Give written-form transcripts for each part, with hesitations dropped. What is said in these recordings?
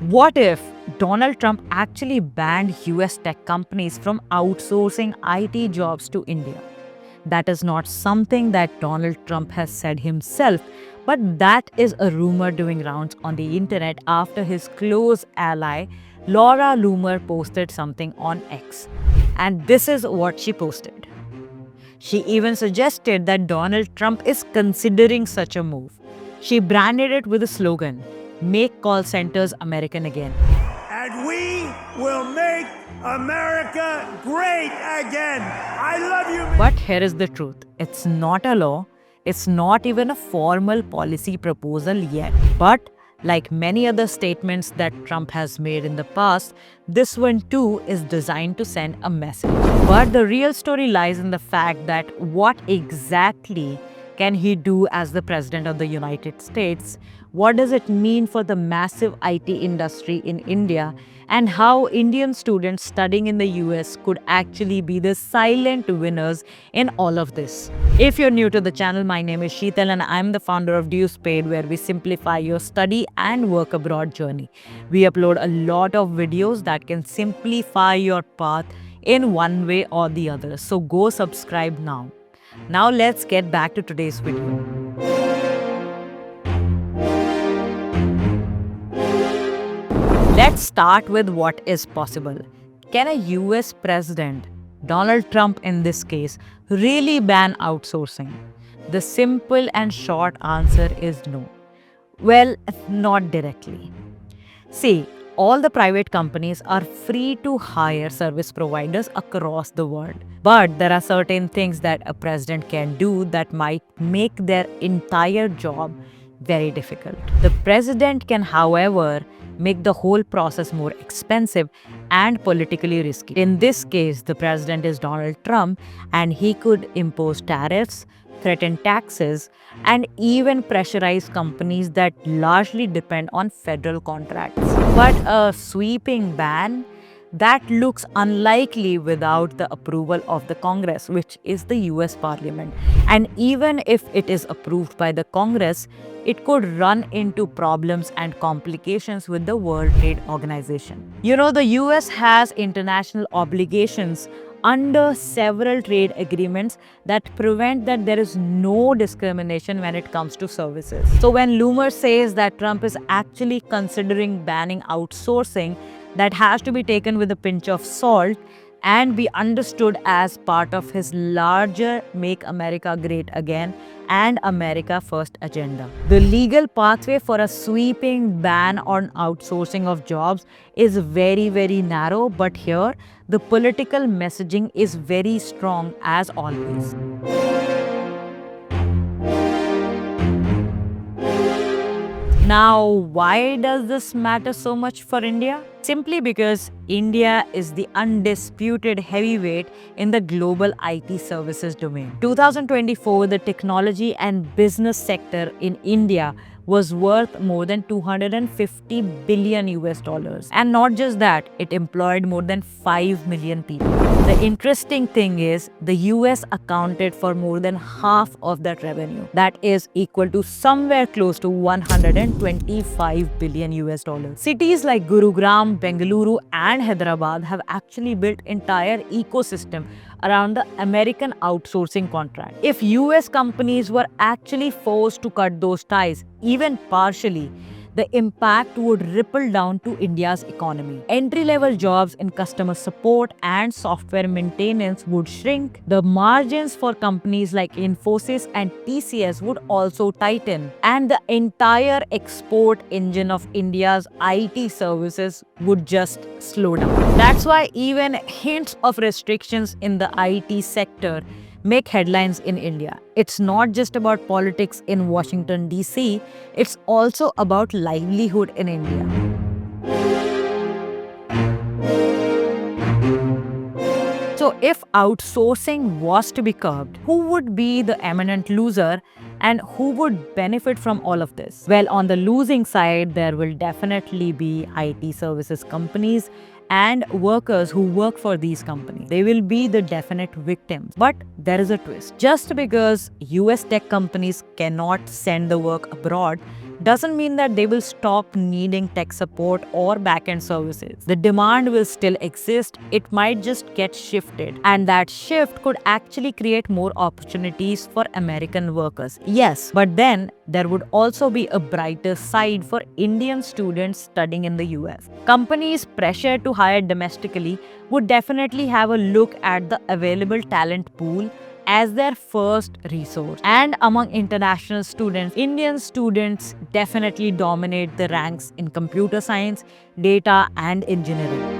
What if Donald Trump actually banned US tech companies from outsourcing IT jobs to India? That is not something that Donald Trump has said himself, but that is a rumor doing rounds on the internet after his close ally Laura Loomer posted something on X. And this is what she posted. She even suggested that Donald Trump is considering such a move. She branded it with a slogan, "Make call centers American again." And we will make America great again. I love you. But here is the truth. It's not a law. It's not even a formal policy proposal yet. But like many other statements that Trump has made in the past, this one too is designed to send a message. But the real story lies in the fact that what exactly can he do as the President of the United States? What does it mean for the massive IT industry in India? And how Indian students studying in the US could actually be the silent winners in all of this. If you're new to the channel, my name is Sheetal and I'm the founder of Dues Paid, where we simplify your study and work abroad journey. We upload a lot of videos that can simplify your path in one way or the other. So go subscribe now. Now let's get back to today's video. Let's start with what is possible. Can a US president, Donald Trump in this case, really ban outsourcing? The simple and short answer is no. Well, not directly. See, all the private companies are free to hire service providers across the world. But there are certain things that a president can do that might make their entire job very difficult. The president can, however, make the whole process more expensive and politically risky. In this case, the president is Donald Trump, and he could impose tariffs, threaten taxes, and even pressurize companies that largely depend on federal contracts. But a sweeping ban, that looks unlikely without the approval of the Congress, which is the US Parliament. And even if it is approved by the Congress, it could run into problems and complications with the World Trade Organization. You know, the US has international obligations under several trade agreements that prevent that there is no discrimination when it comes to services. So when Loomer says that Trump is actually considering banning outsourcing, that has to be taken with a pinch of salt and be understood as part of his larger Make America Great Again and America First agenda. The legal pathway for a sweeping ban on outsourcing of jobs is very, very narrow, but here the political messaging is very strong as always. Now, why does this matter so much for India? Simply because India is the undisputed heavyweight in the global IT services domain. 2024, the technology and business sector in India was worth more than 250 billion US dollars. And not just that, it employed more than 5 million people. The interesting thing is the US accounted for more than half of that revenue. That is equal to somewhere close to 125 billion US dollars. Cities like Gurugram, Bengaluru and Hyderabad have actually built entire ecosystem around the American outsourcing contract. If US companies were actually forced to cut those ties, even partially, the impact would ripple down to India's economy. Entry-level jobs in customer support and software maintenance would shrink. The margins for companies like Infosys and TCS would also tighten. And the entire export engine of India's IT services would just slow down. That's why even hints of restrictions in the IT sector make headlines in India. It's not just about politics in Washington, D.C., it's also about livelihood in India. So if outsourcing was to be curbed, who would be the eminent loser and who would benefit from all of this? Well, on the losing side, there will definitely be IT services companies and workers who work for these companies. They will be the definite victims. But there is a twist. Just because US tech companies cannot send the work abroad, doesn't mean that they will stop needing tech support or backend services. The demand will still exist, it might just get shifted. And that shift could actually create more opportunities for American workers. Yes, but then there would also be a brighter side for Indian students studying in the US. Companies pressured to hire domestically would definitely have a look at the available talent pool as their first resource. And among international students, Indian students definitely dominate the ranks in computer science, data, and engineering.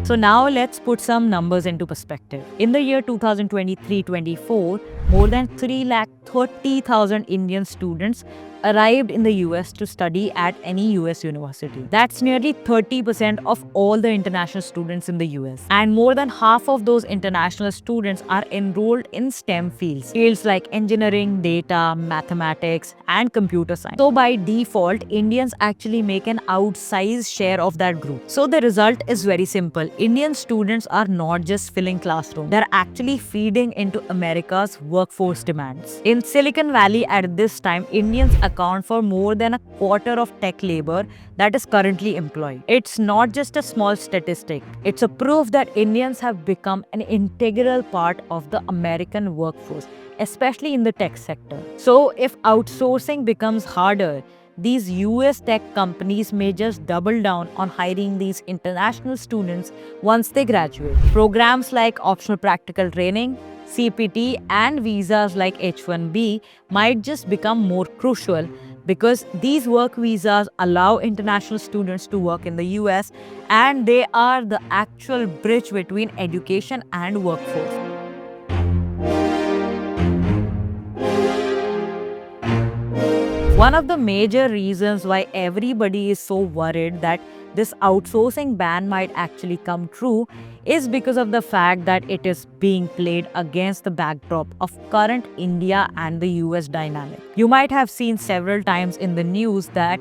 So now let's put some numbers into perspective. In the year 2023-24, more than 330,000 Indian students arrived in the US to study at any US university. That's nearly 30% of all the international students in the US. And more than half of those international students are enrolled in STEM fields. Fields like engineering, data, mathematics, and computer science. So by default, Indians actually make an outsized share of that group. So the result is very simple. Indian students are not just filling classrooms. They're actually feeding into America's workforce demands. In Silicon Valley at this time, Indians account for more than a quarter of tech labor that is currently employed. It's not just a small statistic. It's a proof that Indians have become an integral part of the American workforce, especially in the tech sector. So if outsourcing becomes harder, these US tech companies may just double down on hiring these international students once they graduate. Programs like optional practical training, CPT, and visas like H-1B might just become more crucial because these work visas allow international students to work in the US, and they are the actual bridge between education and workforce. One of the major reasons why everybody is so worried that this outsourcing ban might actually come true is because of the fact that it is being played against the backdrop of current India and the US dynamic. You might have seen several times in the news that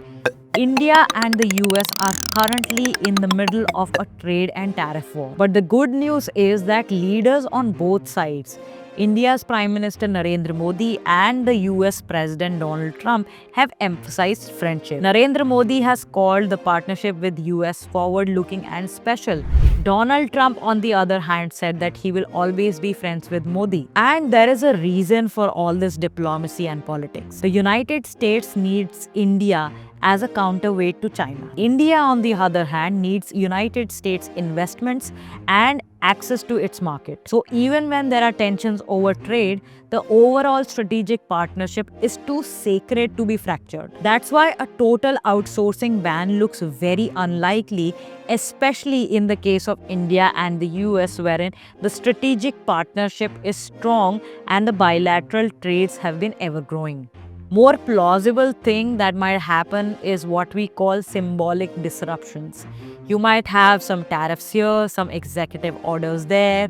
India and the US are currently in the middle of a trade and tariff war. But the good news is that leaders on both sides, India's Prime Minister Narendra Modi and the US President Donald Trump, have emphasized friendship. Narendra Modi has called the partnership with US forward-looking and special. Donald Trump, on the other hand, said that he will always be friends with Modi. And there is a reason for all this diplomacy and politics. The United States needs India as a counterweight to China. India, on the other hand, needs United States investments and access to its market. So even when there are tensions over trade, the overall strategic partnership is too sacred to be fractured. That's why a total outsourcing ban looks very unlikely, especially in the case of India and the US, wherein the strategic partnership is strong and the bilateral trades have been ever growing. More plausible thing that might happen is what we call symbolic disruptions. You might have some tariffs here, some executive orders there.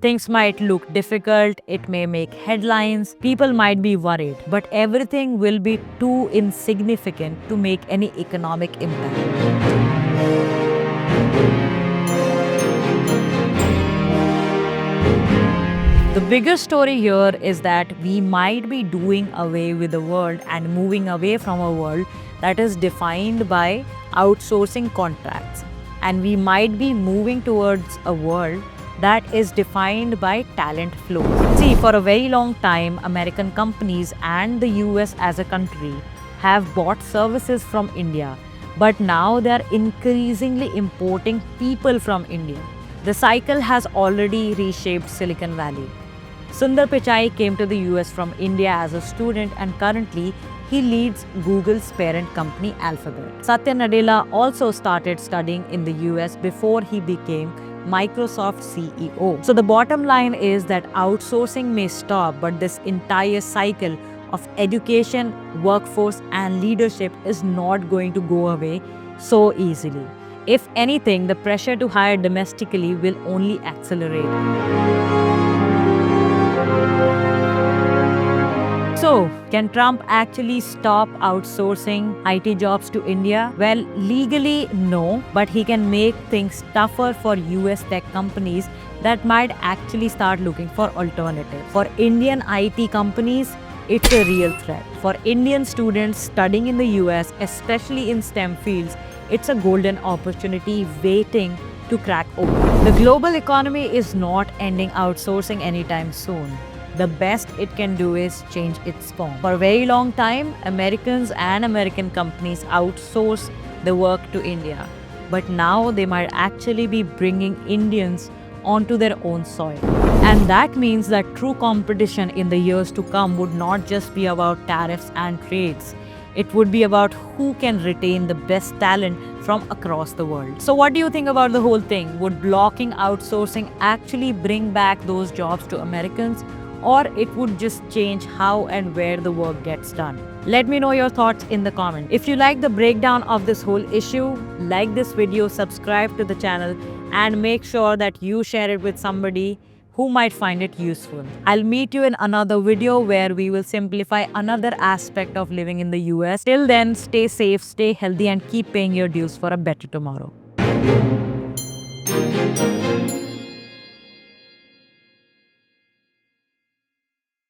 Things might look difficult, it may make headlines, people might be worried, but everything will be too insignificant to make any economic impact. The bigger story here is that we might be doing away with a world and moving away from a world that is defined by outsourcing contracts. And we might be moving towards a world that is defined by talent flows. See, for a very long time, American companies and the US as a country have bought services from India, but now they are increasingly importing people from India. The cycle has already reshaped Silicon Valley. Sundar Pichai came to the US from India as a student, and currently he leads Google's parent company Alphabet. Satya Nadella also started studying in the US before he became Microsoft CEO. So the bottom line is that outsourcing may stop, but this entire cycle of education, workforce, and leadership is not going to go away so easily. If anything, the pressure to hire domestically will only accelerate. So, can Trump actually stop outsourcing IT jobs to India? Well, legally, no, but he can make things tougher for US tech companies that might actually start looking for alternatives. For Indian IT companies, it's a real threat. For Indian students studying in the US, especially in STEM fields, it's a golden opportunity waiting to crack open. The global economy is not ending outsourcing anytime soon. The best it can do is change its form. For a very long time, Americans and American companies outsource the work to India. But now they might actually be bringing Indians onto their own soil. And that means that true competition in the years to come would not just be about tariffs and trades. It would be about who can retain the best talent from across the world. So what do you think about the whole thing? Would blocking outsourcing actually bring back those jobs to Americans? Or it would just change how and where the work gets done? Let me know your thoughts in the comments. If you like the breakdown of this whole issue, like this video, subscribe to the channel, and make sure that you share it with somebody who might find it useful. I'll meet you in another video where we will simplify another aspect of living in the US. Till then, stay safe, stay healthy, and keep paying your dues for a better tomorrow.